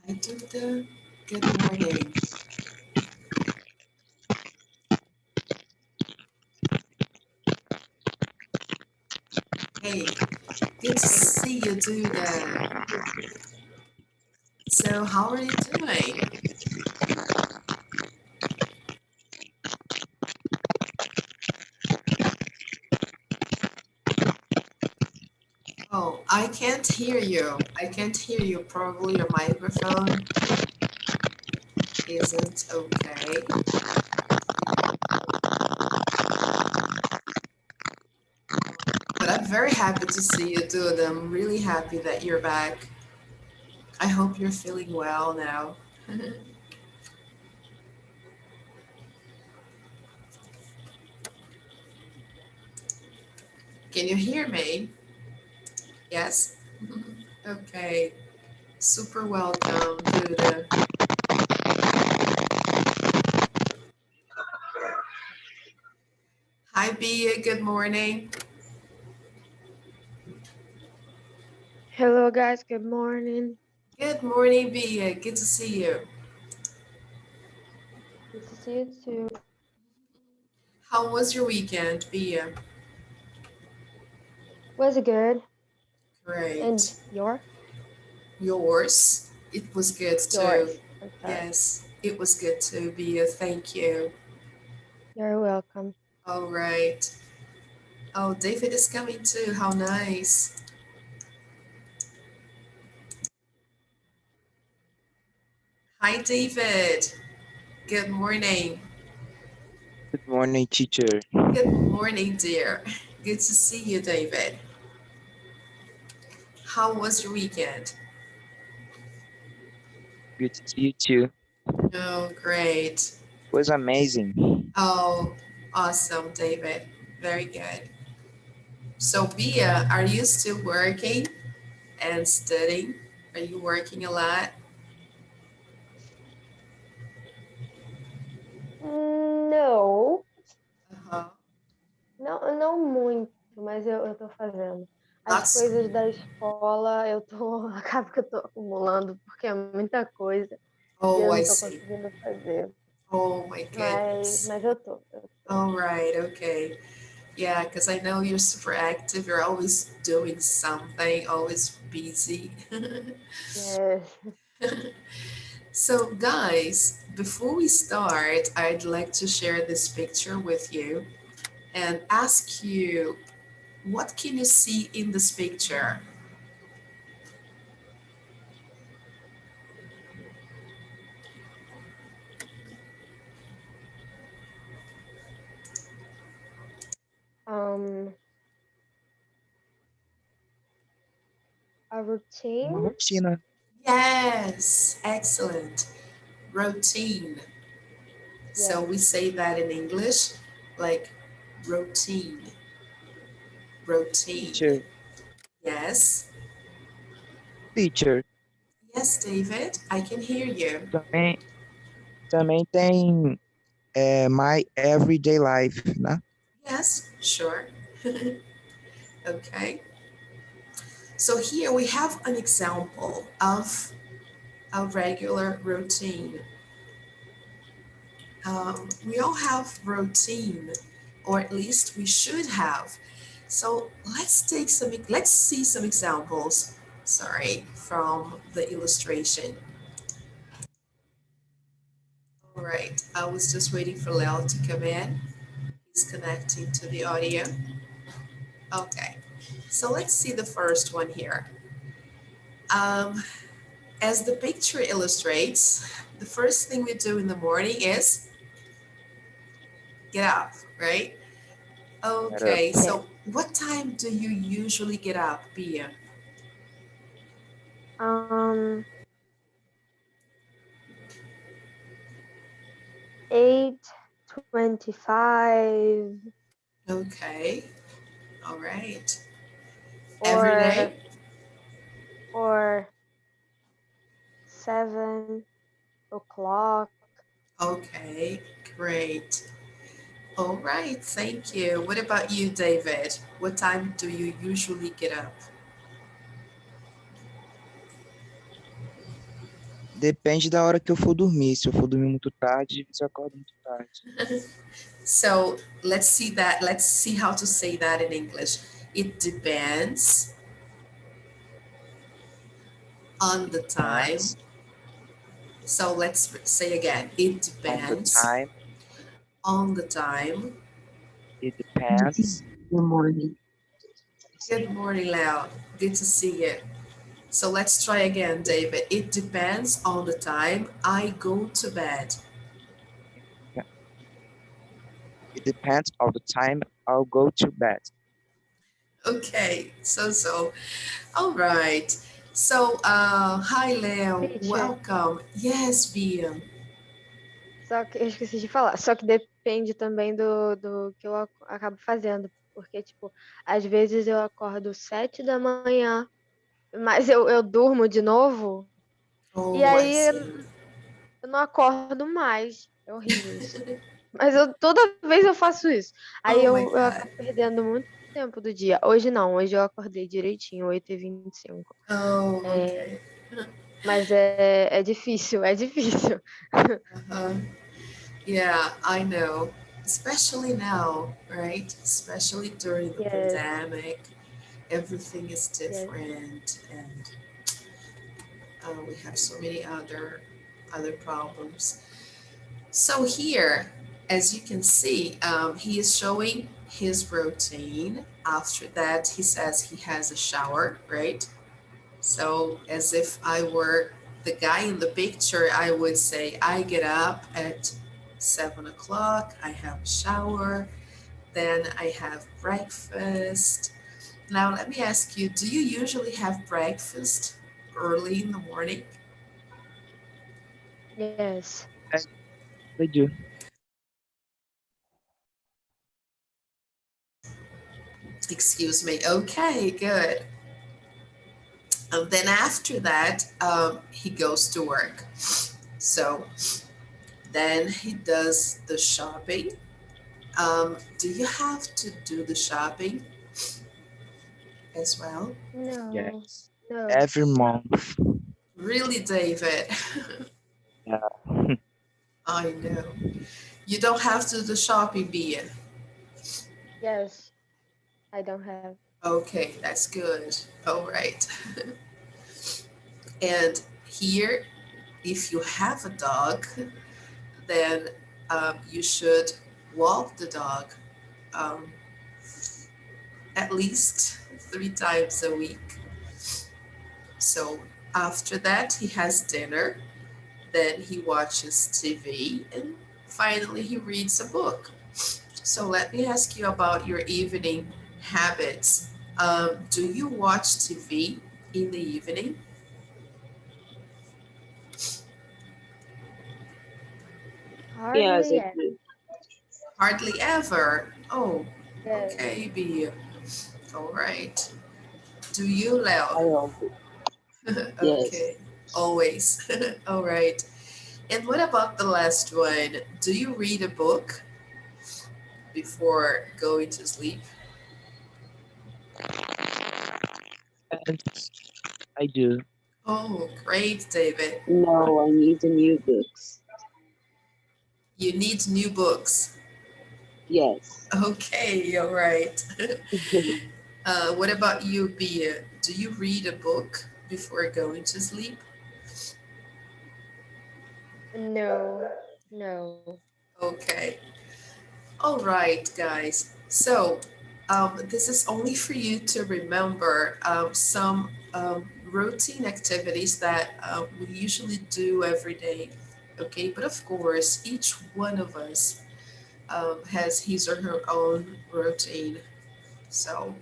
I do the good morning. Hey, good to see you do that. So, how are you doing? Oh, I can't hear you. I can't hear you. Probably your microphone isn't okay. But I'm very happy to see you do it. I'm really happy that you're back. I hope you're feeling well now. Can you hear me? Yes? Okay. Super welcome, Duda. Hi, Bia. Good morning. Hello guys, good morning. Good morning, Bia. Good to see you. Good to see you too. How was your weekend, Bia? Was it good? And Great. your? Yours? It was good too. Yours. I'm sorry. Yes, it was good too, Bia. Thank you. You're welcome. All right. Oh, David is coming too. How nice. Hi, David. Good morning. Good morning, teacher. Good morning, dear. Good to see you, David. How was your weekend? Good to see you too. Oh, great. Was amazing. Oh, awesome, David. Very good. So, Bia, are you still working and studying? Are you working a lot? No, Uh-huh. não muito, mas eu tô fazendo. As Lots. coisas da escola eu tô, acabo que eu tô acumulando, porque é muita coisa e Oh, eu I não tô see. conseguindo fazer. Oh my Mas, goodness. mas eu tô, eu tô. All right, okay. Yeah, because I know you're super active. You're always doing something, always busy. Yes. So, guys, before we start, I'd like to share this picture with you and ask you, what can you see in this picture? Um, a Uma routine? rotina. Yes, excellent. Routine. So Yes. we say that in English, like routine, routine. Teacher, Yes, teacher. yes, David, I can hear you. Também tem my everyday life, né? Yes, sure. Okay. So here we have an example of a regular routine. We all have routine, or at least we should have. So let's see some examples, sorry, from the illustration. All right, I was just waiting for Lel to come in. He's connecting to the audio. Okay, so let's see the first one here. Um, as the picture illustrates, the first thing we do in the morning is get up, right? Era Okay, Yes. so what time do you usually get up, Bia? Um, 8:25 Okay, all right. Every or day? or 7 o'clock. Okay, great. All right, thank you. What about you, David? What time do you usually get up? Depende da hora que eu for dormir. Se eu for dormir muito tarde, eu acordo muito tarde. So let's see that. Let's see how to say that in English. It depends on the time. Depends So let's say again. It on the depends time. on the time. It depends. Good morning. Good morning, Leo. Good to see you. So let's try again, David. It depends on the time I go to bed. It depends on the time I'll go to bed. Okay, so. All right. So, hi, Leo. Teacher, Welcome. Yes, Bia. só que eu esqueci de falar, só que depende também do que eu acabo fazendo, porque, tipo, às vezes eu acordo 7 da manhã, mas eu durmo de novo, e Oh, I aí see. eu não acordo mais. É horrível isso. Mas toda vez eu faço isso. Aí Oh my eu God. acabo perdendo muito tempo do dia. Hoje não, hoje eu acordei direitinho, 8h25. Oh, É, okay. mas é difícil, é difícil. Uh-huh. Yeah, I know. Especially now, right? Especially during the Yes, pandemic, everything is yes. different, and we have so many other problems. So here, as you can see, he is showing his routine. After that, he says he has a shower, right? So as if I were the guy in the picture, I would say I get up at 7 o'clock, I have a shower, then I have breakfast. Now let me ask you, do you usually have breakfast early in the morning? Yes. I do. Excuse me. Okay, good. And then after that, he goes to work. So then he does the shopping. Do you have to do the shopping as well? No, Yes. no. Every month. Really, David? Yeah. I know. You don't have to do the shopping, Bia. Yes, I don't have. Okay, that's good. All right. And here, if you have a dog, then you should walk the dog um, at least 3 times a week. So after that, he has dinner, then he watches TV, and finally, he reads a book. So let me ask you about your evening habits. Do you watch TV in the evening? Yes, Hardly I yet. do. Hardly ever. Oh, Yes. okay, Bia. All right. Do you, I Leo? always. Yes. Okay, always. All right. And what about the last one? Do you read a book before going to sleep? And I do. Oh, great, David. No, I need the new books. You need new books. Yes. Okay, all right. What about you, Bia? Do you read a book before going to sleep? No, no. Okay. All right, guys. So, this is only for you to remember some routine activities that we usually do every day. Okay, but of course, each one of us has his or her own routine. So,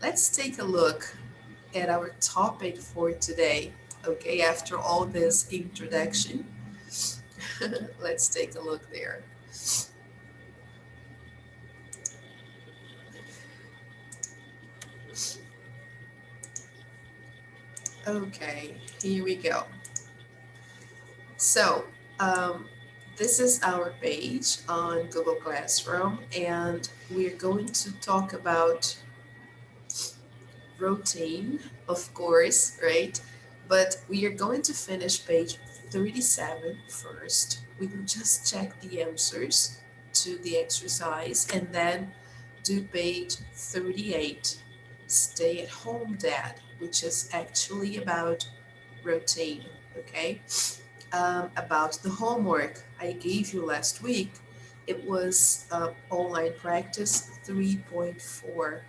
let's take a look at our topic for today. Okay, after all this introduction, let's take a look there. Okay, here we go. So, um, this is our page on Google Classroom, and we're going to talk about routine, of course, right? But we are going to finish page 37 first. We will just check the answers to the exercise and then do page 38, Stay at Home Dad, which is actually about routine, okay? About the homework I gave you last week, it was online practice 3.4.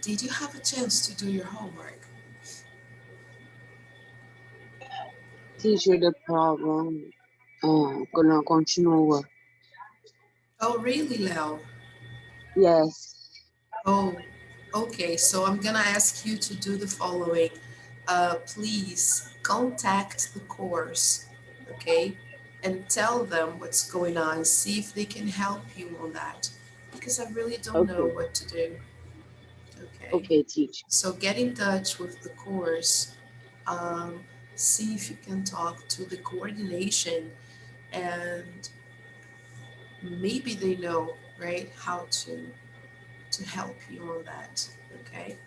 Did you have a chance to do your homework? Teacher, the problem não continua. Oh, really, Leo? Yes. Oh, okay. So I'm gonna ask you to do the following. Please contact the course, okay? And tell them what's going on. See if they can help you on that. Because I really don't know Okay. what to do. Okay. Okay, teacher. So get in touch with the course. Um, See if you can talk to the coordination and maybe they know, right, how to help you on that. Okay.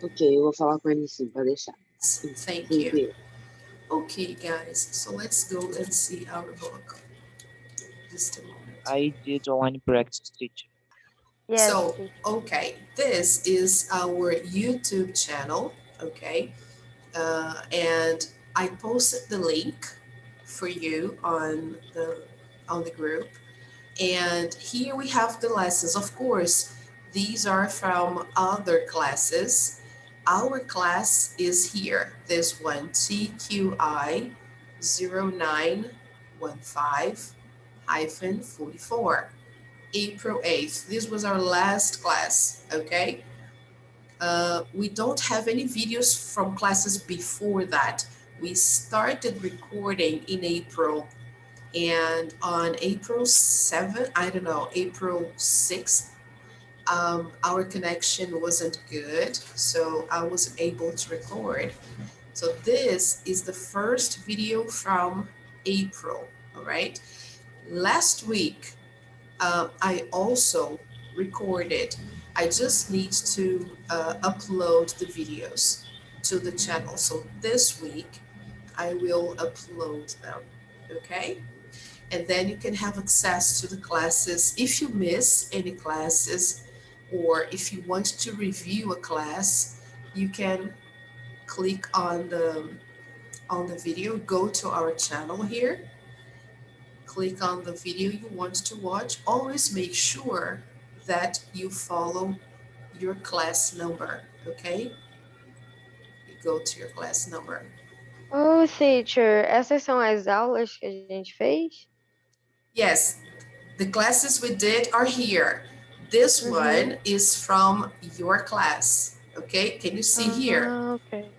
Ok, eu vou falar com ele sim, pode deixar. Thank you. Tranquilo. Okay, guys, so let's go and see our book. Just a moment. I did online practice, teacher. Yes, So, teacher. okay, this is our YouTube channel, okay? And I posted the link for you on the group. And here we have the lessons. Of course, these are from other classes. Our class is here, this one, TQI0915-44, April 8th. This was our last class, okay? We don't have any videos from classes before that. We started recording in April, and on April 7th, I don't know, April 6th, our connection wasn't good, so I wasn't able to record. So this is the first video from April, all right? Last week, I also recorded. I just need to upload the videos to the channel. So this week, I will upload them, okay? And then you can have access to the classes. If you miss any classes, or if you want to review a class, you can click on the video, go to our channel here, click on the video you want to watch. Always make sure that you follow your class number, okay? You go to your class number. Oh, teacher, essas são as aulas que a gente fez? Yes, the classes we did are here. This one is from your class, okay? Can you see here? Okay.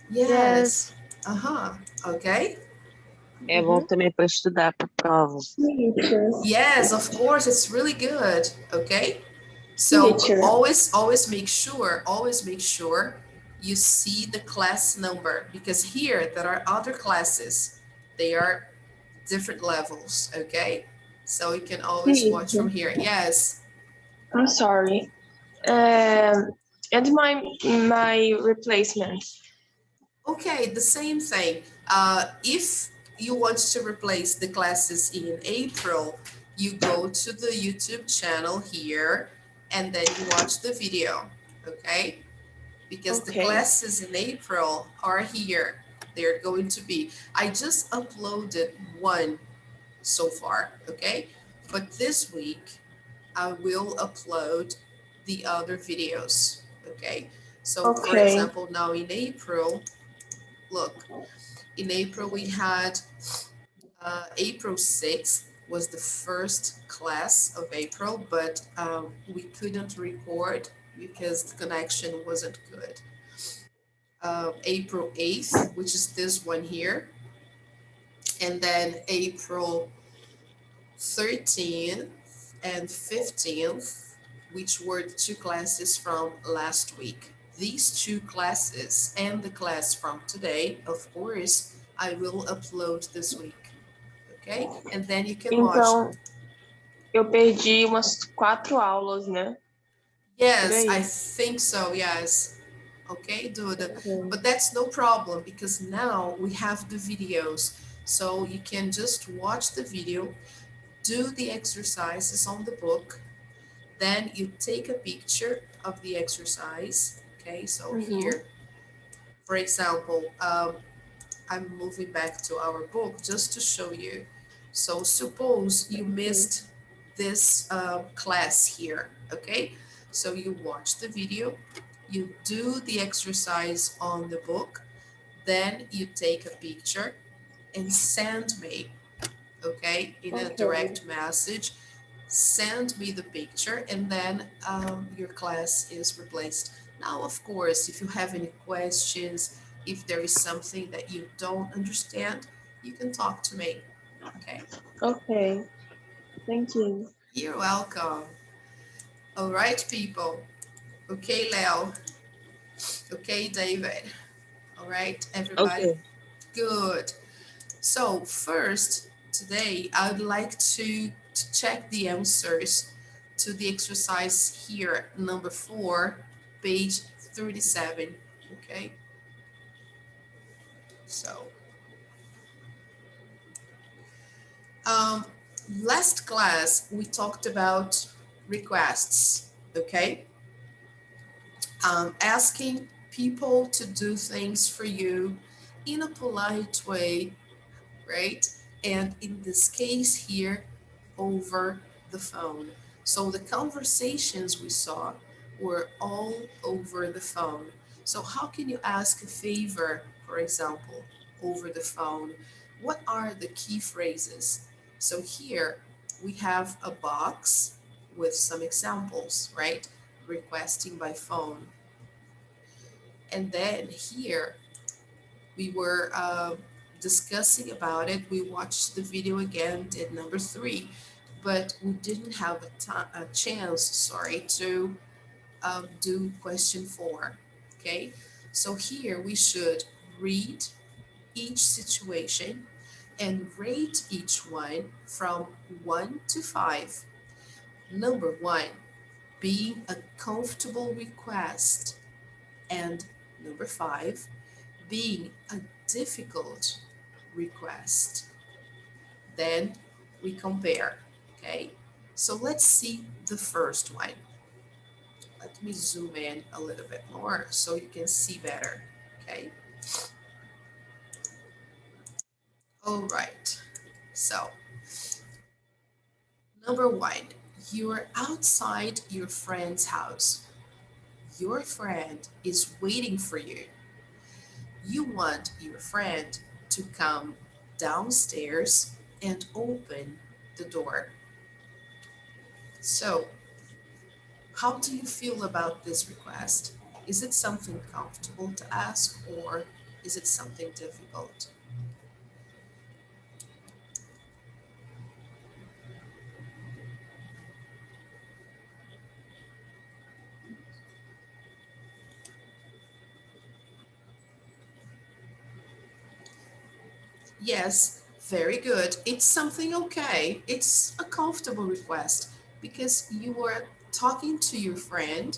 Yes. Uh-huh. Okay. É bom também para estudar para a prova. Yes, of course, it's really good. Okay. So always make sure you see the class number, because here there are other classes. They are different levels, okay? So you can always watch from here. Yes. I'm sorry. And my replacement. Okay, the same thing. If you want to replace the classes in April, you go to the YouTube channel here and then you watch the video, okay? Because the Okay. classes in April are here. They're going to be. I just uploaded one so far, okay? But this week, I will upload the other videos, okay? So for Okay. example, now in April, look, in April we had April 6th was the first class of April, but we couldn't record because the connection wasn't good. April 8th, which is this one here, and then April 13th and 15th, which were the two classes from last week. These two classes and the class from today, of course, I will upload this week. Okay? And then you can watch. Então, eu perdi umas 4 aulas, né? Yes, Por aí. I think so, yes. Okay, Duda. Okay. But that's no problem because now we have the videos. So you can just watch the video, do the exercises on the book, then you take a picture of the exercise. Okay, so Mm-hmm. here, for example, I'm moving back to our book just to show you. So suppose you Okay. missed this class here, okay? So you watch the video, you do the exercise on the book, then you take a picture and send me, okay, in a Okay. direct message. Send me the picture, and then your class is replaced. Now, of course, if you have any questions, if there is something that you don't understand, you can talk to me. Okay, Okay. Thank you. you're welcome. All right, people. Okay, Leo. Okay, David. All right, everybody. Okay. Good. So first, today, I would like to check the answers to the exercise here, number 4, page 37. Okay, so um, last class, we talked about requests, okay? Asking people to do things for you in a polite way, right? And in this case here, over the phone. So the conversations we saw were all over the phone. So how can you ask a favor, for example, over the phone? What are the key phrases? So here we have a box with some examples, right? Requesting by phone. And then here we were discussing about it. We watched the video again, did number 3, but we didn't have a chance, sorry, to do question 4. Okay, so here we should read each situation and rate each one from 1 to 5. Number 1 being a comfortable request, and number 5 being a difficult request. Then we compare, okay? So let's see the first one. Let me zoom in a little bit more so you can see better, okay? All right, so number 1, you're outside your friend's house. Your friend is waiting for you. You want your friend to come downstairs and open the door. So, how do you feel about this request? Is it something comfortable to ask, or is it something difficult? Yes, very good. It's something okay. It's a comfortable request because you are talking to your friend.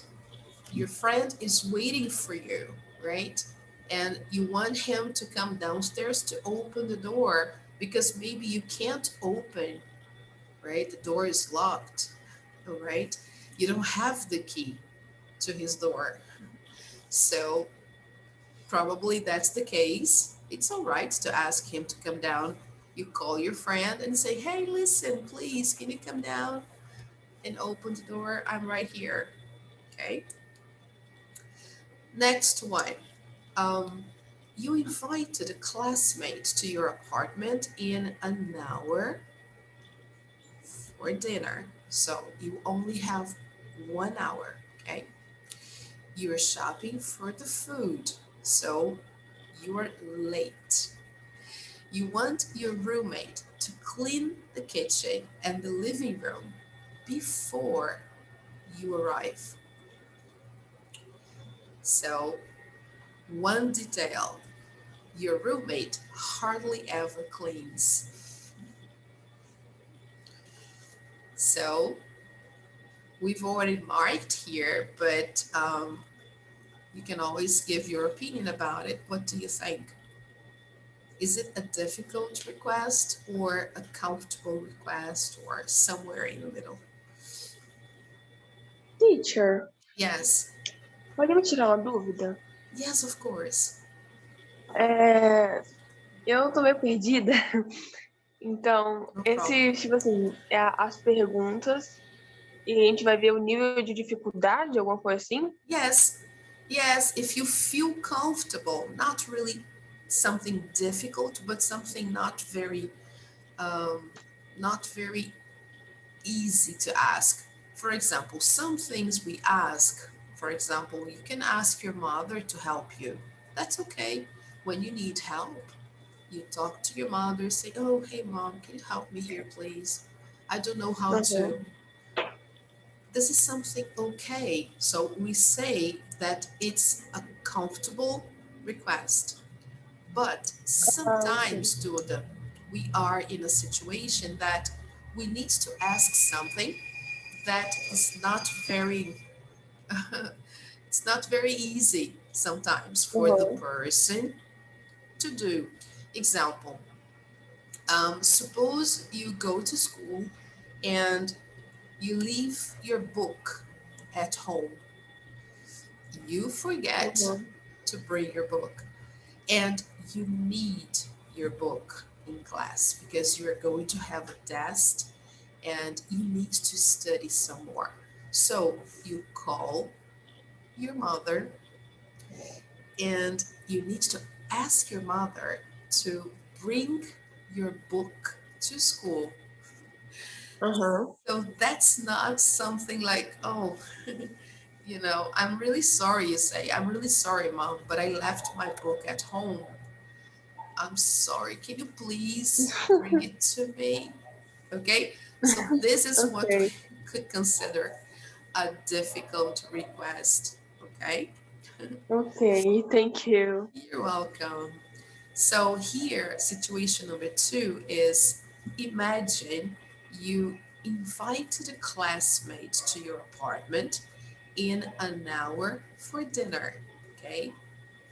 Your friend is waiting for you, right? And you want him to come downstairs to open the door because maybe you can't open, right? The door is locked, all right? You don't have the key to his door. So probably that's the case. It's all right to ask him to come down. You call your friend and say, hey, listen, please, can you come down and open the door? I'm right here. Okay. Next one. Um, you invited a classmate to your apartment in an hour for dinner. So you only have 1 hour. Okay. You're shopping for the food. So you're late. You want your roommate to clean the kitchen and the living room before you arrive. So, one detail, your roommate hardly ever cleans. So, we've already marked here, but You can always give your opinion about it. What do you think? Is it a difficult request or a comfortable request or somewhere in the middle? Teacher, Yes, pode me tirar uma dúvida? yes, of course. É, eu tô meio perdida. Então, No problem. esses, tipo assim, as perguntas, e a gente vai ver o nível de dificuldade, alguma coisa assim? Yes, yes, if you feel comfortable, not really something difficult, but something um, not very easy to ask. For example, some things we ask, for example, you can ask your mother to help you. That's okay. When you need help, you talk to your mother, say, oh, hey, mom, can you help me here, please? I don't know how Uhum. to. This is something okay. So we say that it's a comfortable request. But Ah, ok. sometimes, student, we are in a situation that we need to ask something that is not very it's not very easy sometimes for the Uhum. person to do. Example, suppose you go to school and you leave your book at home. You forget Uhum. to bring your book and you need your book in class because you're going to have a test and you need to study some more. So you call your mother and you need to ask your mother to bring your book to school. Aham. So that's not something like, oh, I'm really sorry, you say, I'm really sorry, mom, but I left my book at home. I'm sorry, can you please bring it to me? Okay, so this is what we Ok. could consider a difficult request. Okay, Ok, thank you. you're welcome. So here, situation number 2 is imagine you invited a classmate to your apartment in an hour for dinner. Okay,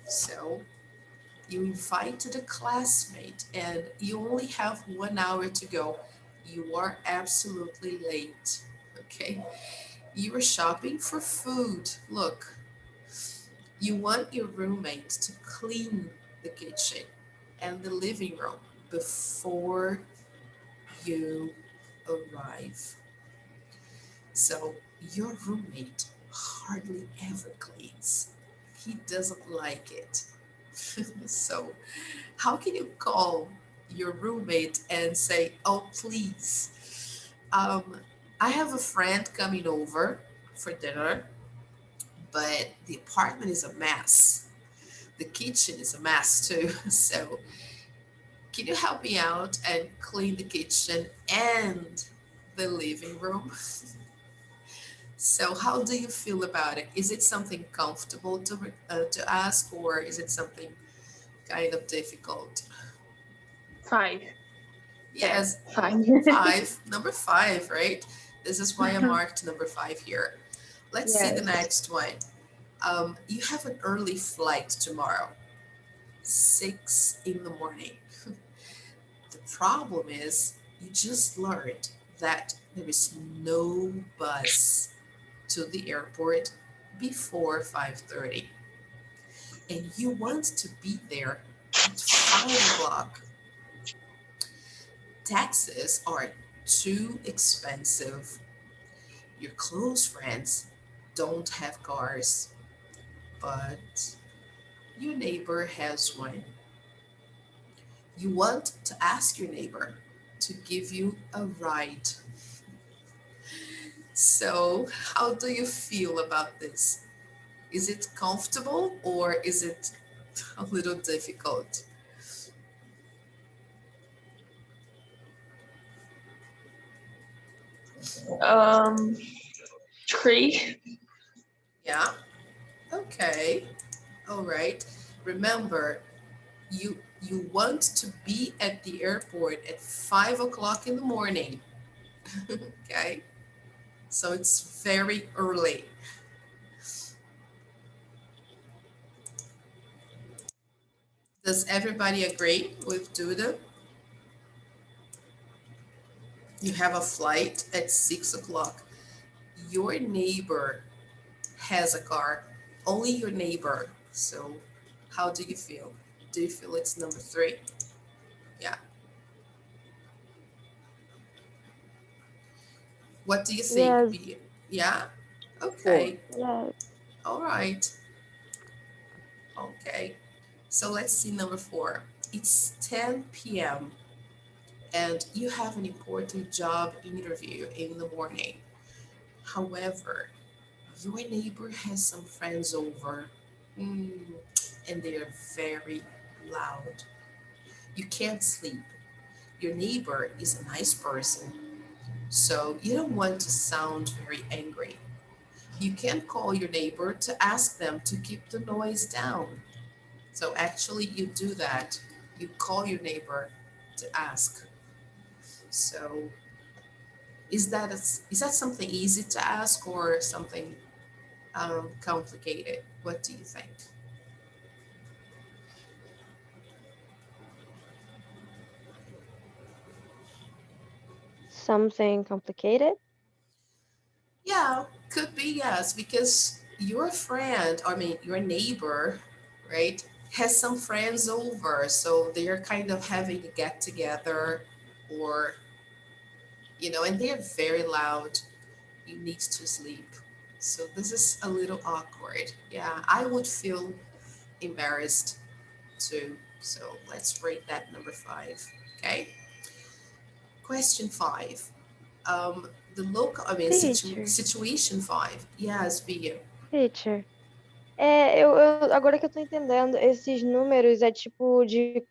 so you invited a classmate and you only have 1 hour to go. You are absolutely late. Okay, you are shopping for food. Look, you want your roommate to clean the kitchen and the living room before you arrive. So your roommate hardly ever cleans. He doesn't like it. So how can you call your roommate and say, oh, please, I have a friend coming over for dinner, but the apartment is a mess. The kitchen is a mess too. So can you help me out and clean the kitchen and the living room? So how do you feel about it? Is it something comfortable to ask, or is it something kind of difficult? 5. Yes, 5. 5, number 5, right? This is why I marked number 5 here. Let's see the Yes. next one. You have an early flight tomorrow, 6 in the morning. The problem is you just learned that there is no bus to the airport before 5:30 and you want to be there at 5 o'clock. Taxes are too expensive. Your close friends don't have cars, but your neighbor has one. You want to ask your neighbor to give you a ride. So, how do you feel about this? Is it comfortable or is it a little difficult? Um, 3. Yeah. Okay. All right. Remember, you want to be at the airport at 5 o'clock in the morning. Okay. So it's very early. Does everybody agree with Duda? You have a flight at 6 o'clock. Your neighbor has a car, only your neighbor. So how do you feel? Do you feel it's number three? Yeah. What do you think? Yes, Yeah? Four. Okay. yes. All right. Okay. So let's see number four. It's 10 p.m. and you have an important job interview in the morning. However, your neighbor has some friends over, mm, and they are very loud. You can't sleep. Your neighbor is a nice person, so you don't want to sound very angry. You can call your neighbor to ask them to keep the noise down. So actually, you do that. You call your neighbor to ask. So is that something easy to ask or something complicated? What do you think? Something complicated? Yeah, could be yes, because your friend, I mean your neighbor, right, has some friends over, so they're kind of having a get together, or and they're very loud. You need to sleep. So this is a little awkward. Yeah, I would feel embarrassed too. So let's rate that number five. Okay. Question five. The local, I mean, Teacher, situation five. Yes, be teacher. Agora que eu tô entendendo, esses números é tipo de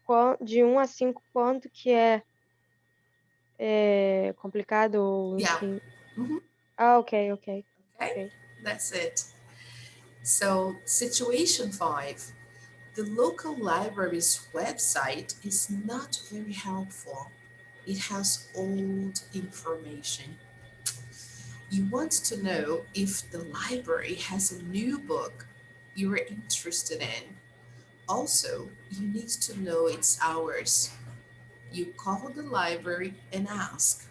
1 a 5 quanto que é complicado, ou Yeah. enfim. Hmm. Ah, ok, ok, Okay. ok. That's it. So, situation five. The local library's website is not very helpful. It has old information. You want to know if the library has a new book you are interested in. Also, you need to know its hours. You call the library and ask.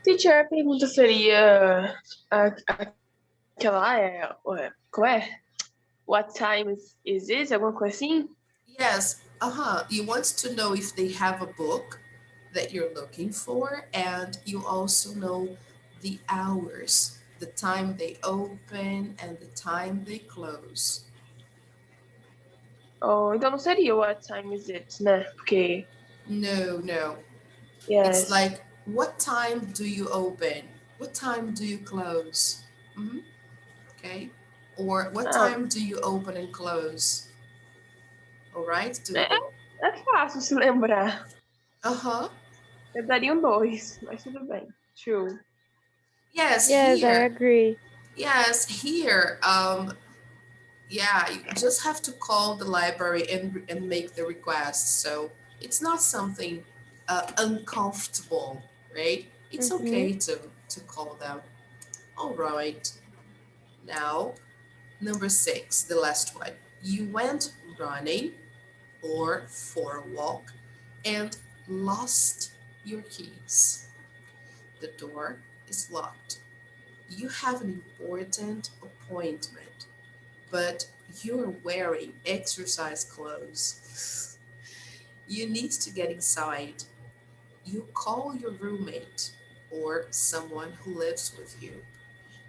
Teacher, a pergunta seria aquela, qual é? What time is this? Alguma coisa assim? Yes, You want to know if they have a book that you're looking for, and you also know the hours, the time they open and the time they close. Oh, então não seria what time is it, né? Porque, No, no. It's yes. like, what time do you open? What time do you close? Hmm. Okay. Or what Ah, time do you open and close? All right, do é, the. é fácil se lembrar. Uh-huh. Eu daria um 2, mas tudo bem. True. Yes, Yes, I here. agree. Yes, here. Yeah, you just have to call the library and make the request. So it's not something uncomfortable, right? It's Uhum. okay to call them. All right. Now, number six, the last one. You went running or for a walk and lost your keys. The door is locked. You have an important appointment, but you're wearing exercise clothes. You need to get inside. You call your roommate or someone who lives with you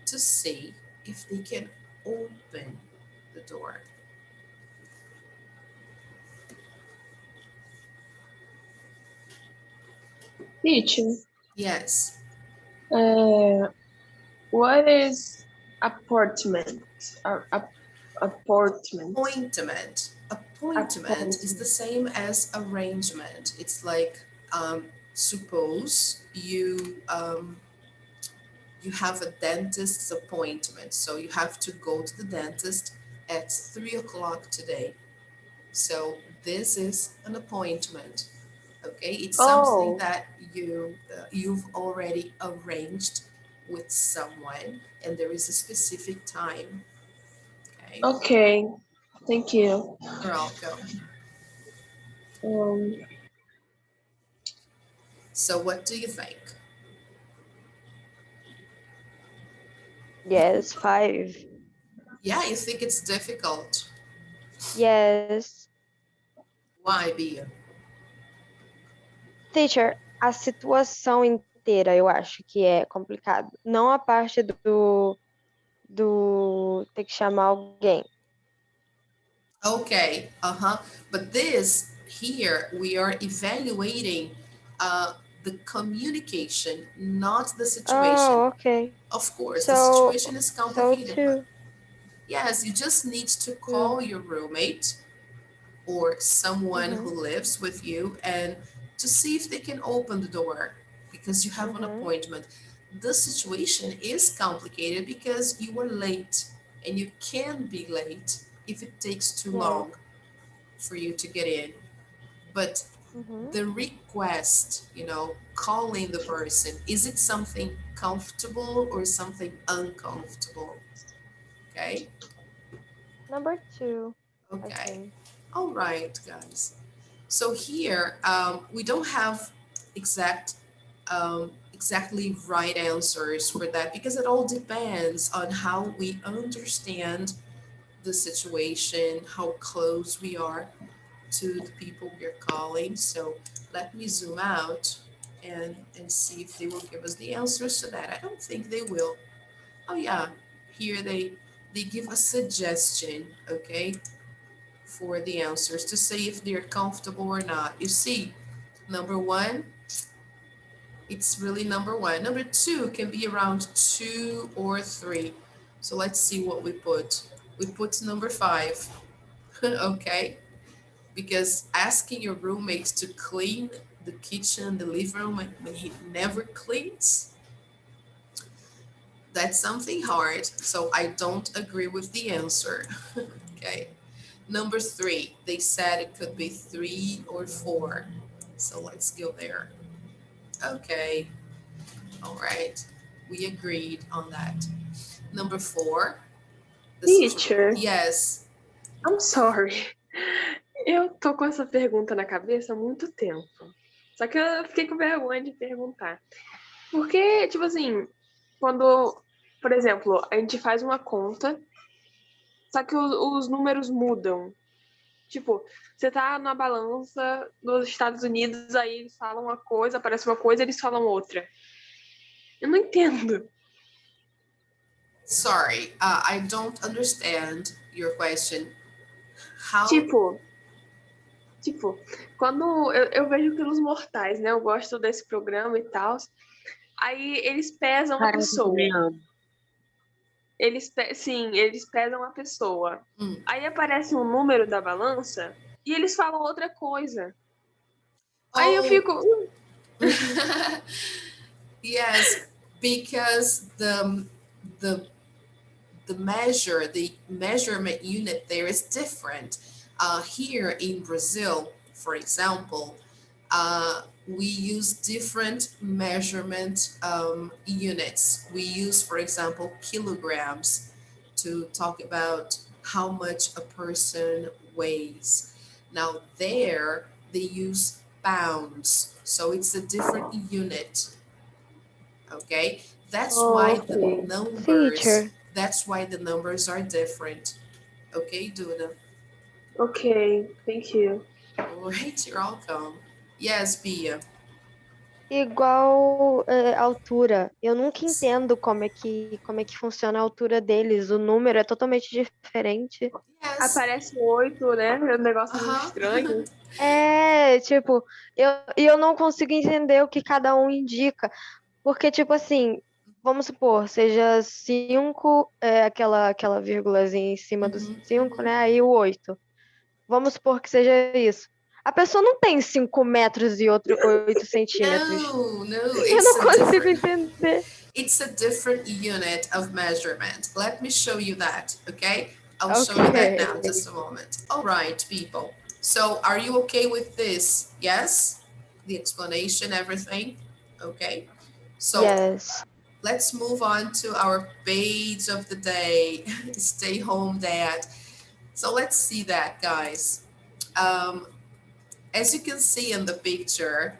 to see if they can open the door. Teacher, Yes, what is apportment? Apportment. appointment. Appointment is the Appointment. same as arrangement. It's like, suppose you have a dentist's appointment, so you have to go to the dentist at 3 o'clock today. So this is an appointment. Okay, it's something Oh, that you've already arranged with someone and there is a specific time. Okay, Okay, thank you. you're welcome. Um, So what do you think? Yes, 5. Yeah, you think it's difficult. Yes. Why, Bia? Teacher, a situação inteira eu acho que é complicado. Não a parte do ter que chamar alguém. Okay, But this here, we are evaluating the communication, not the situation. Oh, ok. Of course, the So, situation is so complicated, but 2. yes, you just need to 2. call your roommate or someone who Uhum, lives with you and to see if they can open the door because you have an uhum, appointment. The situation is complicated because you are late and you can be late if it takes too yes. long for you to get in. But Uhum. the request, calling the person, is it something comfortable or something uncomfortable? Okay. Number 2, I Okay. think. All right, guys. So here, we don't have exactly right answers for that because it all depends on how we understand the situation, how close we are to the people we're calling. So let me zoom out and see if they will give us the answers to that. I don't think they will. Oh yeah, here they give a suggestion, okay, for the answers to say if they're comfortable or not. You see, number one, it's really number one. Number two can be around 2 or 3. So let's see what we put. We put number 5, okay? Because asking your roommate to clean the kitchen, the living room when he never cleans, that's something hard. So I don't agree with the answer, okay? Number 3, they said it could be 3 or 4. So let's go there. Okay, all right. We agreed on that. Number 4, teacher, yes. I'm sorry. Eu tô com essa pergunta na cabeça há muito tempo. Só que eu fiquei com vergonha de perguntar. Porque, tipo assim, quando, por exemplo, a gente faz uma conta, só que os números mudam. Tipo, você tá na balança nos Estados Unidos, aí eles falam uma coisa, aparece uma coisa, eles falam outra. Eu não entendo. Sorry, I don't understand your question. How? Tipo, quando eu vejo pelos mortais, né? Eu gosto desse programa e tal. Aí eles pesam a Caraca, eu também pessoa. amo. Sim, eles pesam a pessoa. Hum. Aí aparece um número da balança e eles falam outra coisa. Aí eu Oh, fico. yes, because the the measurement unit there is different. Here in Brazil, for example, we use different measurement units. We use, for example, kilograms to talk about how much a person weighs. Now there they use pounds, so it's a different unit. Okay, that's why the Ok. numbers Teacher, that's why the numbers are different. Okay, Duna. Ok, thank you. All right, you're welcome. Yes, Bia. igual altura. Eu nunca entendo como é que funciona a altura deles. O número é totalmente diferente. Yes. Aparece 8, né? É um negócio muito Uh-huh. estranho. É, tipo, eu não consigo entender o que cada um indica. Porque, tipo assim, vamos supor, seja 5, aquela vírgulazinha em cima do Mhm, 5, mhm. né? Aí o 8. Vamos supor que seja isso. A pessoa não tem 5 metros e outro 8 centímetros. No, Eu não consigo entender. it's a different unit of measurement. Let me show you that, okay? I'll show you that Ok. now, just a moment. All right, people. So are you okay with this? Yes? The explanation, everything? Okay. So Yes. let's move on to our page of the day, stay home dad. So let's see that, guys. Um, as you can see in the picture,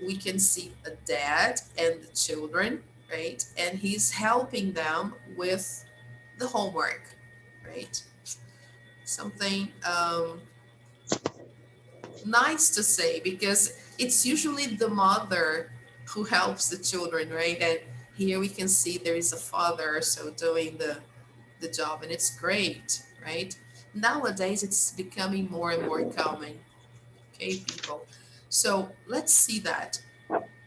we can see a dad and the children, right? And he's helping them with the homework, right? Something nice to say because it's usually the mother who helps the children, right? And here we can see there is a father so doing the job, and it's great, right? Nowadays it's becoming more and more common. Okay, people. So let's see that.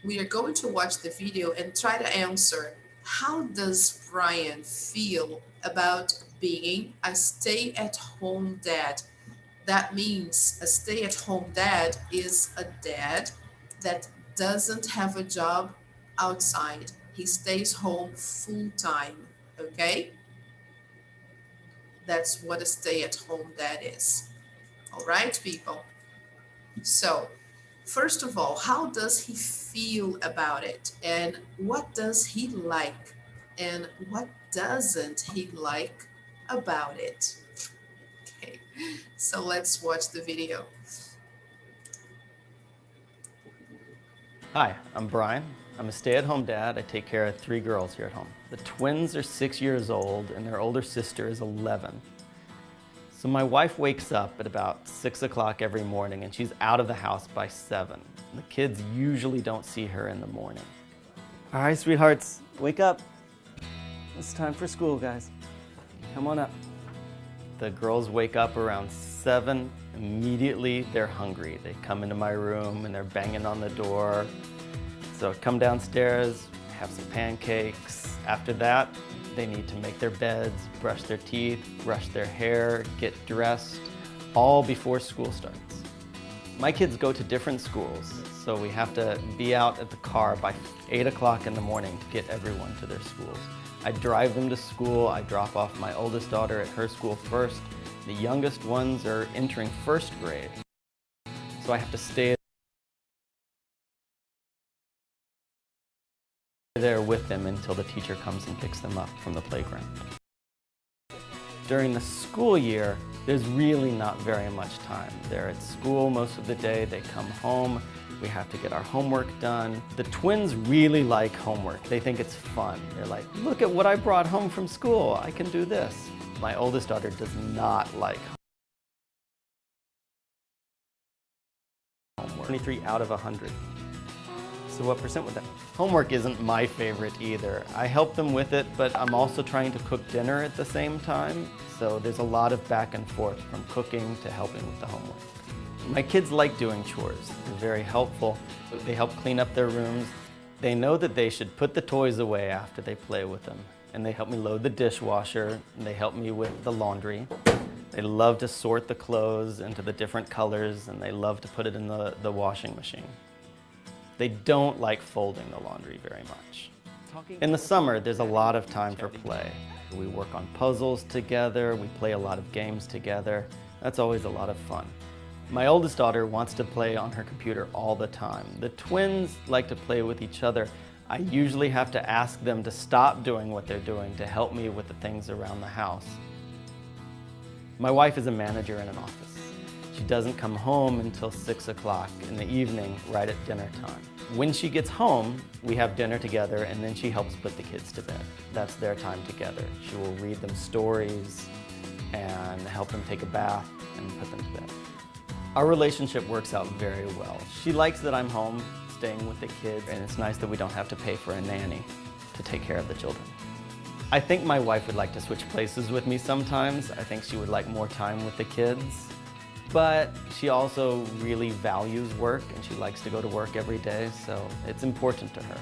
We are going to watch the video and try to answer, how does Brian feel about being a stay-at-home dad? That means a stay-at-home dad is a dad that doesn't have a job outside. He stays home full time, okay? That's what a stay-at-home dad is. All right, people. So, first of all, how does he feel about it? And what does he like? And what doesn't he like about it? Okay, so let's watch the video. Hi, I'm Brian. I'm a stay-at-home dad. I take care of 3 girls here at home. The twins are 6 years old and their older sister is 11. So my wife wakes up at about 6 o'clock every morning and she's out of the house by 7. The kids usually don't see her in the morning. All right, sweethearts, wake up. It's time for school, guys. Come on up. The girls wake up around 7. Immediately, they're hungry. They come into my room and they're banging on the door. So I come downstairs, have some pancakes. After that, they need to make their beds, brush their teeth, brush their hair, get dressed, all before school starts. My kids go to different schools, so we have to be out at the car by 8 o'clock in the morning to get everyone to their schools. I drive them to school. I drop off my oldest daughter at her school first. The youngest ones are entering 1st grade. So I have to stay there with them until the teacher comes and picks them up from the playground. During the school year, there's really not very much time. They're at school most of the day. They come home. We have to get our homework done. The twins really like homework. They think it's fun. They're like, look at what I brought home from school. I can do this. My oldest daughter does not like homework. 23 out of 100. So what percent would that be? Homework isn't my favorite either. I help them with it, but I'm also trying to cook dinner at the same time. So there's a lot of back and forth from cooking to helping with the homework. My kids like doing chores. They're very helpful. They help clean up their rooms. They know that they should put the toys away after they play with them. And they help me load the dishwasher, and they help me with the laundry. They love to sort the clothes into the different colors, and they love to put it in the washing machine. They don't like folding the laundry very much. In the summer, there's a lot of time for play. We work on puzzles together, we play a lot of games together. That's always a lot of fun. My oldest daughter wants to play on her computer all the time. The twins like to play with each other. I usually have to ask them to stop doing what they're doing to help me with the things around the house. My wife is a manager in an office. She doesn't come home until 6 o'clock in the evening, right at dinner time. When she gets home, we have dinner together and then she helps put the kids to bed. That's their time together. She will read them stories and help them take a bath and put them to bed. Our relationship works out very well. She likes that I'm home staying with the kids, and it's nice that we don't have to pay for a nanny to take care of the children. I think my wife would like to switch places with me sometimes. I think she would like more time with the kids. But she also really values work and she likes to go to work every day, so it's important to her.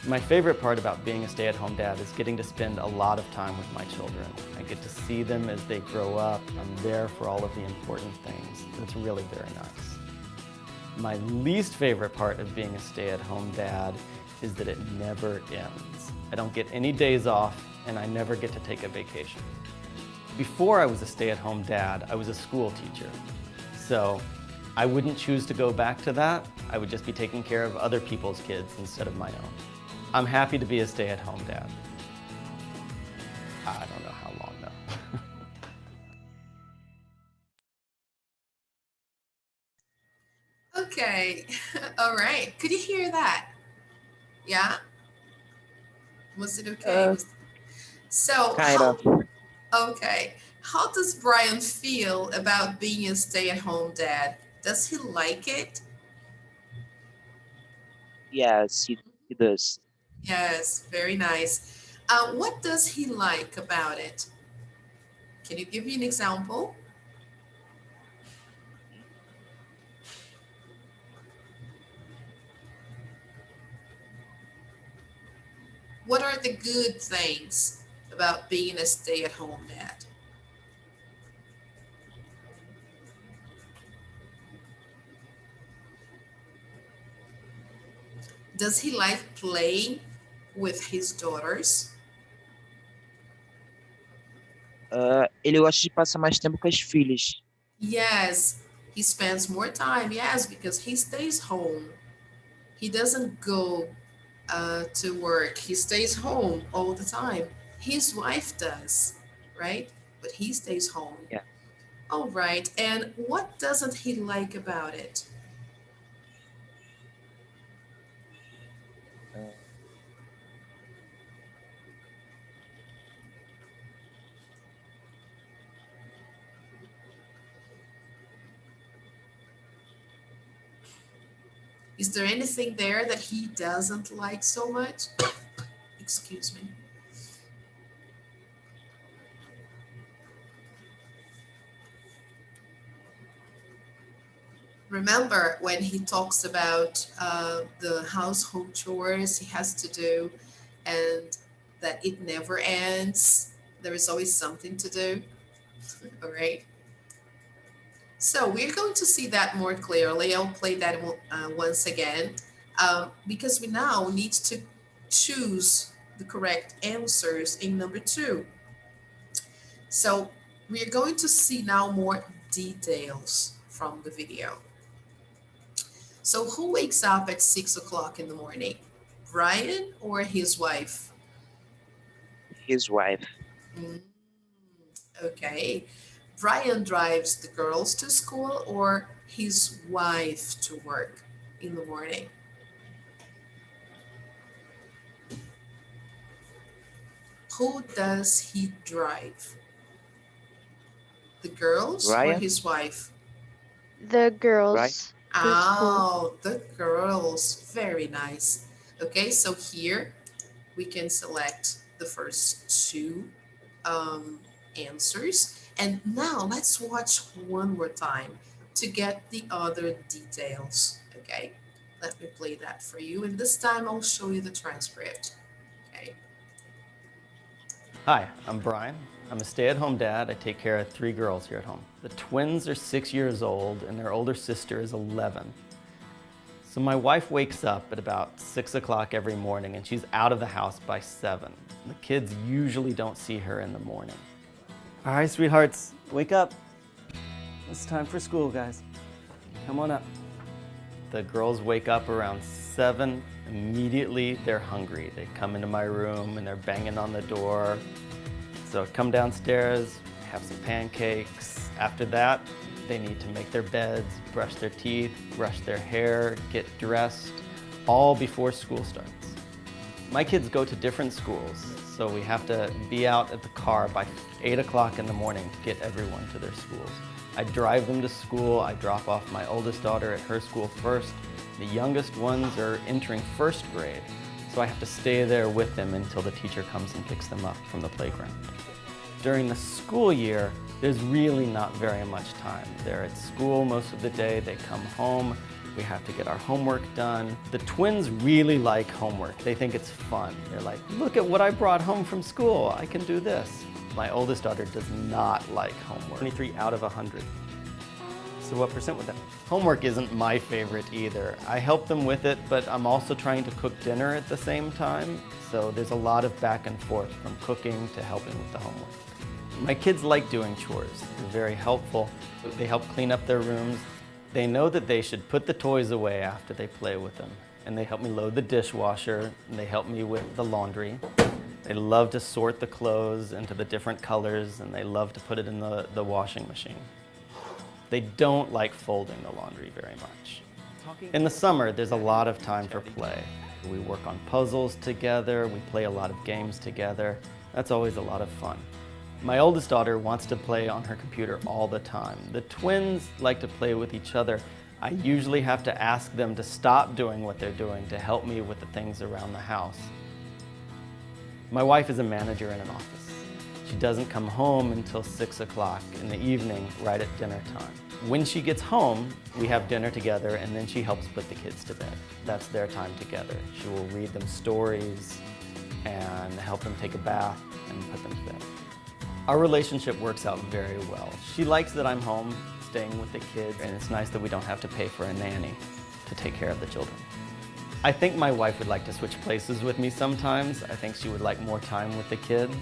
My favorite part about being a stay-at-home dad is getting to spend a lot of time with my children. I get to see them as they grow up. I'm there for all of the important things. It's really very nice. My least favorite part of being a stay-at-home dad is that it never ends. I don't get any days off and I never get to take a vacation. Before I was a stay-at-home dad, I was a school teacher. So I wouldn't choose to go back to that. I would just be taking care of other people's kids instead of my own. I'm happy to be a stay-at-home dad. I don't know how long though. Okay, all right. Could you hear that? Yeah? Was it okay? So, Kind of. okay. How does Brian feel about being a stay-at-home dad? Does he like it? Yes, he does. Yes, very nice. What does he like about it? Can you give me an example? What are the good things about being a stay-at-home dad? Does he like playing with his daughters? Ele gosta de passar mais tempo com as filhas. Yes, he spends more time. Yes, because he stays home. He doesn't go to work. He stays home all the time. His wife does, right? But he stays home. Yeah. All right. And what doesn't he like about it? Uh, Is there anything there that he doesn't like so much? Excuse me. Remember when he talks about the household chores he has to do and that it never ends? There is always something to do. All right. So we're going to see that more clearly. I'll play that once again because we now need to choose the correct answers in number 2. So we're going to see now more details from the video. So who wakes up at 6 o'clock in the morning? Brian or his wife? his wife. Okay. Brian drives the girls to school or his wife to work in the morning? Who does he drive? The girls or Ryan? his wife? The Right? girls to school. Oh, the girls. Very nice. Okay, so here we can select the first 2 answers. And now let's watch one more time to get the other details. Okay, let me play that for you. And this time I'll show you the transcript. Okay. Hi, I'm Brian. I'm a stay-at-home dad. I take care of 3 girls here at home. The twins are 6 years old and their older sister is 11. So my wife wakes up at about 6 o'clock every morning and she's out of the house by 7. The kids usually don't see her in the morning. All right, sweethearts, wake up. It's time for school, guys. Come on up. The girls wake up around 7. Immediately, they're hungry. They come into my room and they're banging on the door. So come downstairs, have some pancakes. After that, they need to make their beds, brush their teeth, brush their hair, get dressed, all before school starts. My kids go to different schools, so we have to be out at the car by 8 o'clock in the morning to get everyone to their schools. I drive them to school. I drop off my oldest daughter at her school first. The youngest ones are entering 1st grade, so I have to stay there with them until the teacher comes and picks them up from the playground. During the school year, there's really not very much time. They're at school most of the day. They come home. We have to get our homework done. The twins really like homework. They think it's fun. They're like, look at what I brought home from school. I can do this. My oldest daughter does not like homework. 23 out of 100. So what percent would that? Homework isn't my favorite either. I help them with it, but I'm also trying to cook dinner at the same time. So there's a lot of back and forth from cooking to helping with the homework. My kids like doing chores. They're very helpful. They help clean up their rooms. They know that they should put the toys away after they play with them. and they help me load the dishwasher, and they help me with the laundry. They love to sort the clothes into the different colors, and they love to put it in the washing machine. They don't like folding the laundry very much. In the summer, there's a lot of time for play. We work on puzzles together, we play a lot of games together. That's always a lot of fun. My oldest daughter wants to play on her computer all the time. The twins like to play with each other. I usually have to ask them to stop doing what they're doing to help me with the things around the house. My wife is a manager in an office. She doesn't come home until 6 o'clock in the evening, right at dinner time. When she gets home, we have dinner together, and then she helps put the kids to bed. That's their time together. She will read them stories and help them take a bath and put them to bed. Our relationship works out very well. She likes that I'm home staying with the kids, and it's nice that we don't have to pay for a nanny to take care of the children. I think my wife would like to switch places with me sometimes. I think she would like more time with the kids.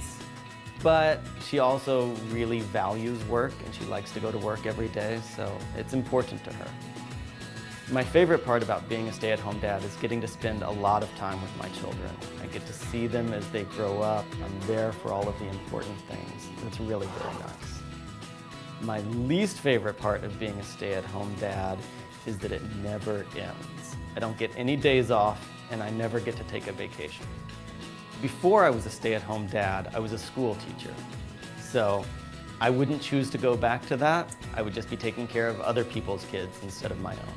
But she also really values work, and she likes to go to work every day, so it's important to her. My favorite part about being a stay-at-home dad is getting to spend a lot of time with my children. I get to see them as they grow up. I'm there for all of the important things. It's really, really nice. My least favorite part of being a stay-at-home dad is that it never ends. I don't get any days off, and I never get to take a vacation. Before I was a stay-at-home dad, I was a school teacher. So I wouldn't choose to go back to that. I would just be taking care of other people's kids instead of my own.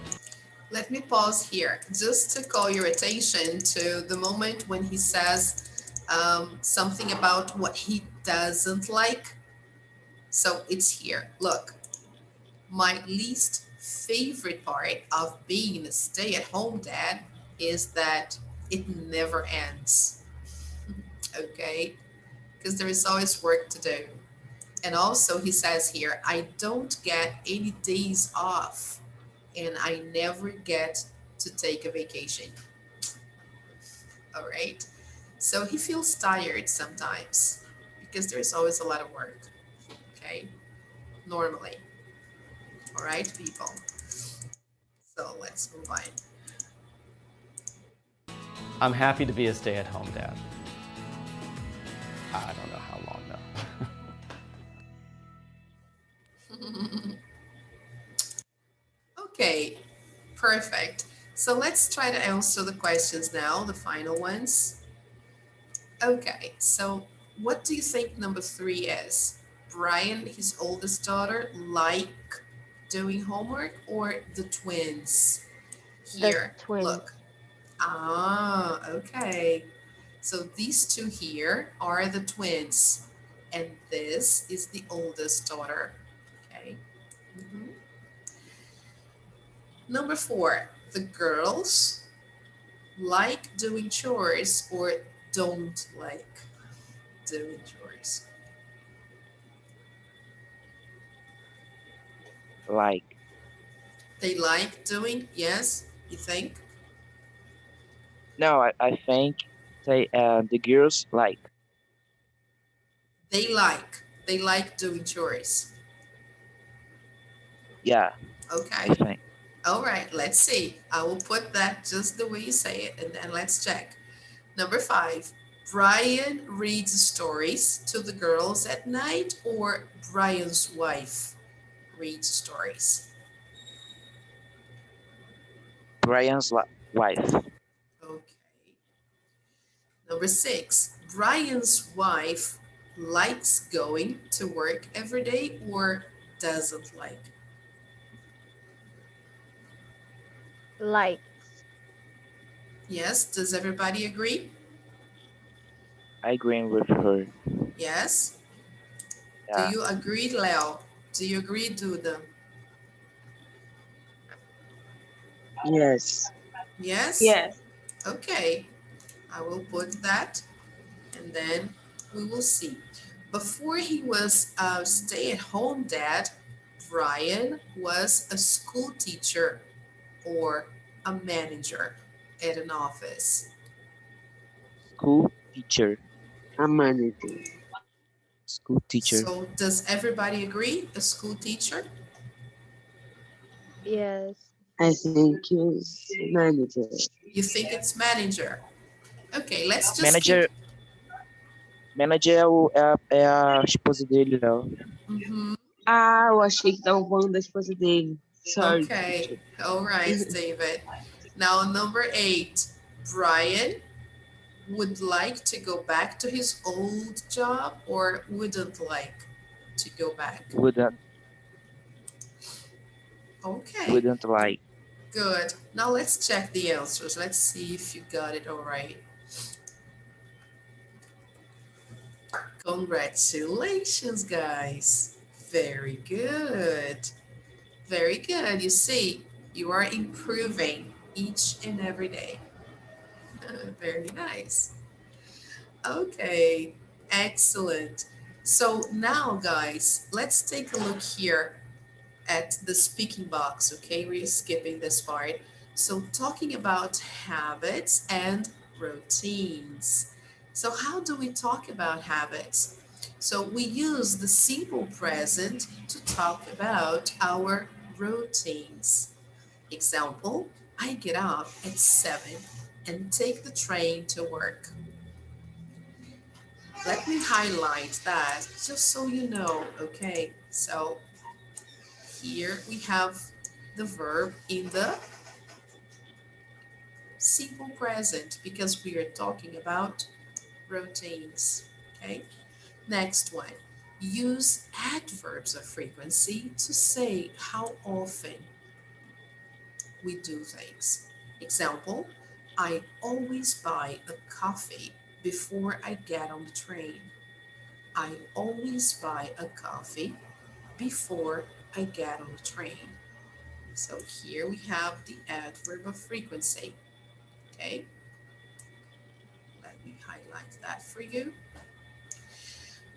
Let me pause here just to call your attention to the moment when he says something about what he doesn't like. So it's here. Look, my least favorite part of being a stay-at-home dad is that it never ends. Okay, because there is always work to do. And also he says here, I don't get any days off and I never get to take a vacation. All right, so he feels tired sometimes because there's always a lot of work. Okay, normally. All right, people, so let's move on. I'm happy to be a stay-at-home dad. I don't know how long though. Okay, perfect. So let's try to answer the questions now, the final ones. Okay, so what do you think number 3 is? Brian, his oldest daughter, like doing homework, or the twins? Here, The twins. look. Ah, okay. So these two here are the twins, and this is the oldest daughter. Okay. Number 4, the girls like doing chores or don't like doing chores. Like, They like doing, yes, you think? no, I think the girls like. They like doing chores. Yeah, Okay. I think. All right, let's see. I will put that just the way you say it, and then let's check. Number 5, Brian reads stories to the girls at night, or Brian's wife reads stories? Brian's wife. Okay. Number 6, Brian's wife likes going to work every day or doesn't like? Likes. Yes, does everybody agree? I agree with her. Yes? Yeah. Do you agree, Leo? Do you agree, Duda? Yes. Yes? Yes. Okay, I will put that and then we will see. Before he was a stay-at-home dad, Brian was a school teacher or a manager at an office. School teacher. I'm managing. School teacher. So does everybody agree? A school teacher? Yes. I think it's manager. You think it's manager. Okay, let's just keep. Manager, manager é a esposa dele, Léo. Mhm. Ah, eu achei que tava falando da esposa dele. Sorry, Okay, teacher. all right, David. Now, number 8, Brian would like to go back to his old job or wouldn't like to go back. Wouldn't, Okay, wouldn't like. good. Now let's check the answers. Let's see if you got it all right. Congratulations, guys. Very good. Very good. You see, you are improving each and every day. Very nice. Okay, excellent. So now, guys, let's take a look here at the speaking box, okay? We're skipping this part. So talking about habits and routines. So how do we talk about habits? So we use the simple present to talk about our routines. Example, I get up at 7 and take the train to work. Let me highlight that just so you know, okay? So here we have the verb in the simple present because we are talking about routines, okay? Next one, use adverbs of frequency to say how often we do things. Example, I always buy a coffee before I get on the train. I always buy a coffee before I get on the train. So here we have the adverb of frequency, okay? Let me highlight that for you.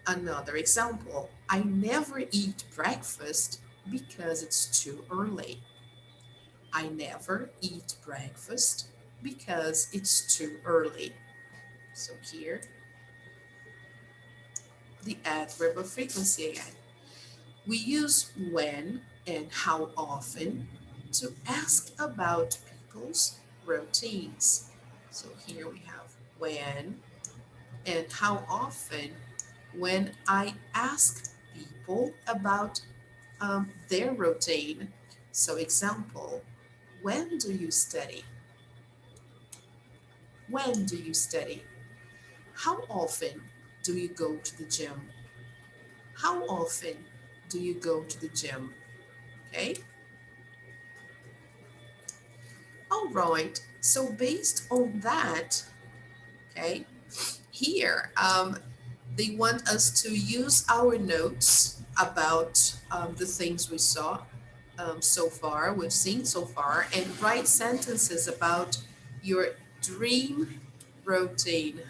Another example, I never eat breakfast because it's too early. I never eat breakfast because it's too early. So here, the adverb of frequency again. We use when and how often to ask about people's routines. So here we have when and how often when I ask people about their routine. So example, when do you study? When do you study? How often do you go to the gym? How often do you go to the gym? Okay. All right. So based on that, okay, here they want us to use our notes about the things we saw so far, we've seen so far, and write sentences about your dream routine.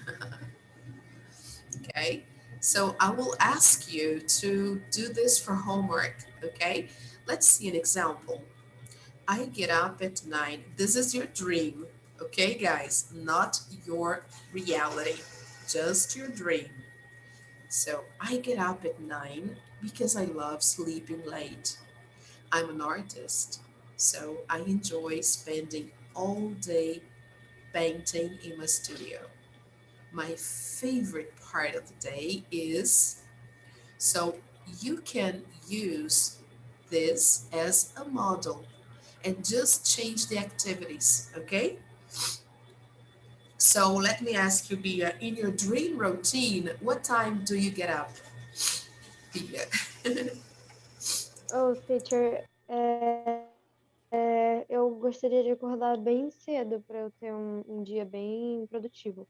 Okay, so I will ask you to do this for homework. Okay, let's see an example. I get up at 9. This is your dream. Okay, guys, not your reality, just your dream. So I get up at 9 because I love sleeping late. I'm an artist, so I enjoy spending all day painting in my studio. My favorite part of the day is, so you can use this as a model and just change the activities, okay? So let me ask you, Bia, in your dream routine, what time do you get up, Bia? Oh, teacher, eu gostaria de acordar bem cedo para eu ter um dia bem produtivo.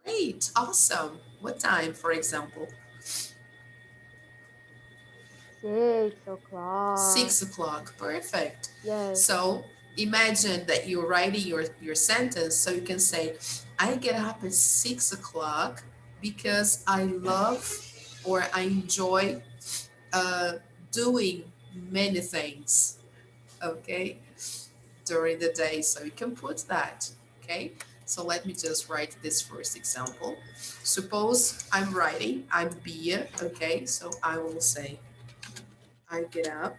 Great, awesome. What time, for example? 6 o'clock. 6 o'clock, perfect. Yes. So imagine that you're writing your sentence, so you can say, I get up at 6 o'clock because I love or I enjoy doing many things, okay, during the day. So you can put that, okay? So let me just write this first example. Suppose I'm Bia, okay? So I will say, I get up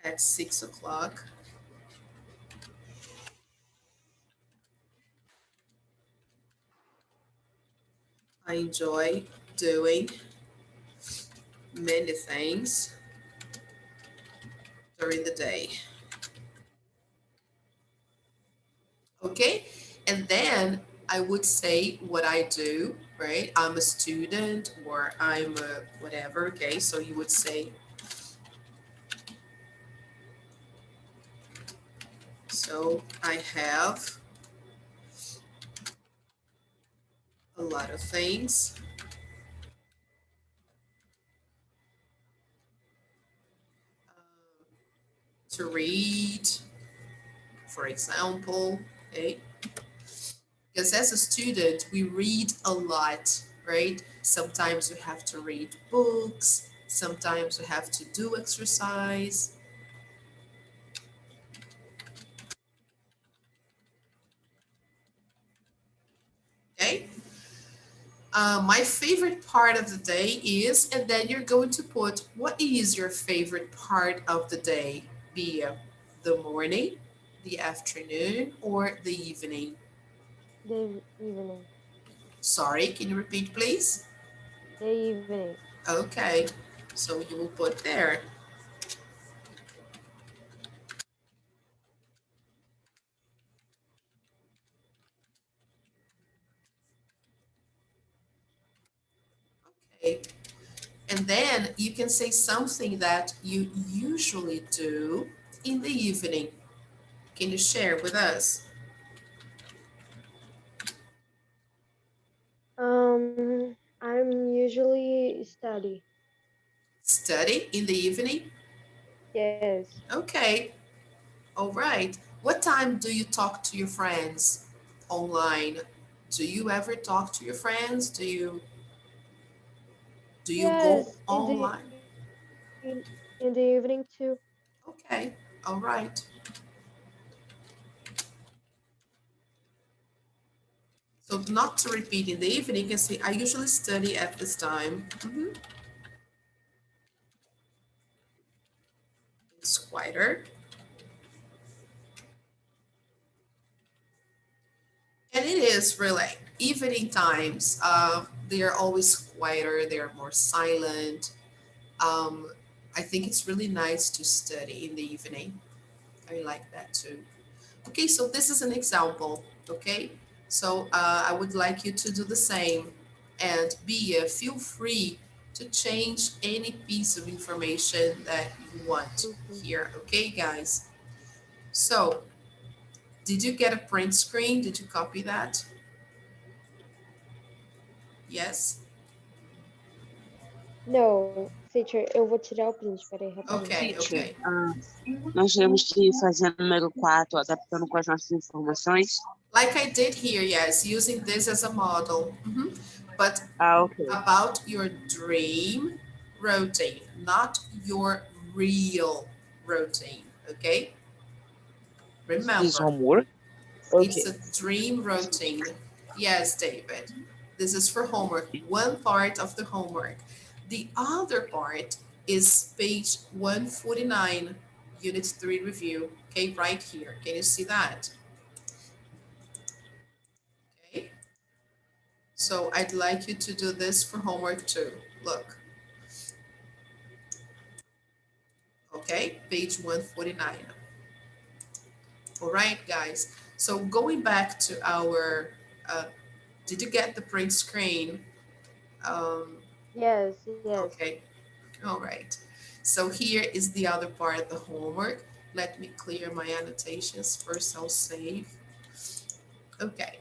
at 6 o'clock. I enjoy doing many things during the day. Okay, and then I would say what I do, right? I'm a student or I'm a whatever, okay? So you would say, so I have a lot of things to read, for example, okay? Because as a student, we read a lot, right? Sometimes you have to read books, sometimes you have to do exercise, okay? My favorite part of the day is, and then you're going to put what is your favorite part of the day, be it the morning, the afternoon, or the evening. The evening. Sorry, can you repeat, please? The evening. Okay, so you will put there. Okay, and then you can say something that you usually do in the evening. Can you share with us? I'm usually study. Study in the evening? Yes. Okay, all right. What time do you talk to your friends online? Do you ever talk to your friends? Do you go Yes, online? in the evening too. Okay, all right. So not to repeat in the evening, you can say, I usually study at this time. It's quieter. And it is really evening times. They are always quieter. They are more silent. Um, I think it's really nice to study in the evening. I like that too. Okay, so this is an example. Okay, so I would like you to do the same, and feel free to change any piece of information that you want Mhm. here. Okay, guys. So, did you get a print screen? Did you copy that? Yes. Não, teacher, eu vou tirar o print, peraí, rapidinho. Okay, Teacher, okay. nós temos que fazer o número 4 adaptando com as nossas informações. Like I did here, yes, using this as a model. But Ok. about your dream routine, not your real routine, okay? This Remember, homework? it's Ok. a dream routine. Yes, David. This is for homework, one part of the homework. The other part is page 149, Unit 3 review, okay, right here. Can you see that? Okay. So I'd like you to do this for homework too. Look, okay, page 149. All right, guys. So going back to our, did you get the print screen? Um, Yes, yes. okay, all right. So here is the other part of the homework. Let me clear my annotations. First, I'll save. Okay,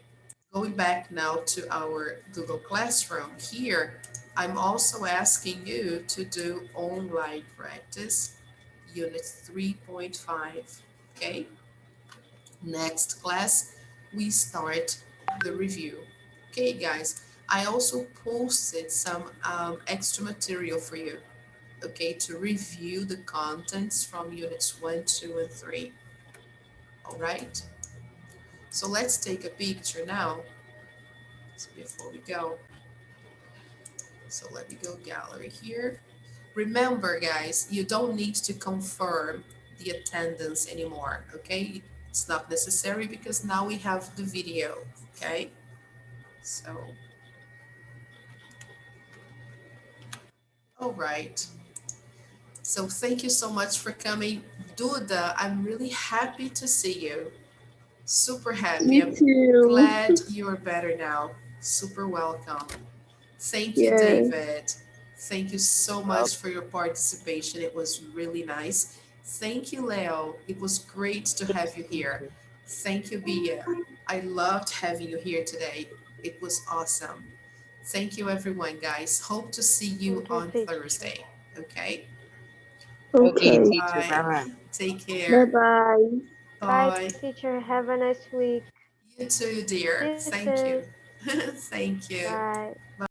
going back now to our Google Classroom. Here, I'm also asking you to do online practice, Unit 3.5, okay? Next class, we start the review. Okay, guys, I also posted some extra material for you, okay, to review the contents from Units 1, 2, and 3, all right? So let's take a picture now, so before we go. So let me go gallery here. Remember, guys, you don't need to confirm the attendance anymore, okay? It's not necessary because now we have the video, okay? So, all right. So thank you so much for coming. Duda, I'm really happy to see you. Super happy. Me I'm too. glad you're better now. Super welcome. Thank you, Yes. David. Thank you so much for your participation. It was really nice. Thank you, Leo. It was great to have you here. Thank you, Bia. I loved having you here today. It was awesome. Thank you, everyone, guys. Hope to see you Thank you, on teacher. Thursday. Okay? Okay, Okay. teacher. Bye. Bye-bye. Take Bye care. bye. Bye, Bye. teacher. Have a nice week. You too, See dear. you Thank soon. you. Thank you. Bye. Bye.